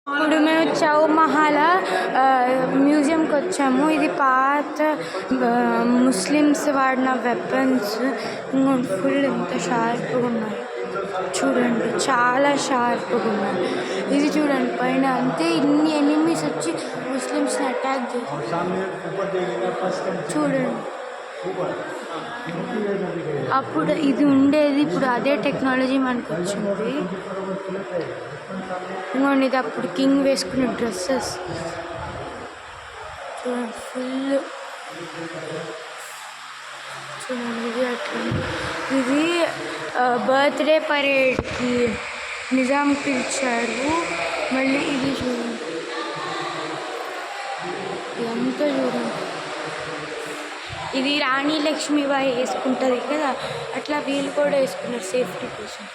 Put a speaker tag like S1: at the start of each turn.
S1: ఇప్పుడు మేము చౌమహల్ మ్యూజియంకి వచ్చాము. ఇది పాత ముస్లిమ్స్ వాడిన వెపన్స్ ఫుల్ ఎంత షార్ప్గా ఉన్నాయి చూడండి, చాలా షార్ప్గా ఉన్నాయి. ఇది చూడండి పైన అంతే ఇన్ని ఎనిమీస్ వచ్చి ముస్లిమ్స్ని అటాక్ చేస్తారు చూడండి. అప్పుడు ఇది ఉండేది, ఇప్పుడు అదే టెక్నాలజీ మనకు వచ్చింది. ఇంకోండి ఇది అప్పుడు కింగ్ వేసుకునే డ్రెస్సెస్ చూడండి, ఫుల్ చూడండి. ఇది అట్లా ఇది బర్త్డే పరేడ్కి నిజాం పిలిచారు. మళ్ళీ ఇది చూడండి, ఇదంతా చూడండి. ఇది రాణి లక్ష్మీబాయి వేసుకుంటుంది కదా, అట్లా వీళ్ళు కూడా వేసుకున్నారు సేఫ్టీ కోసం.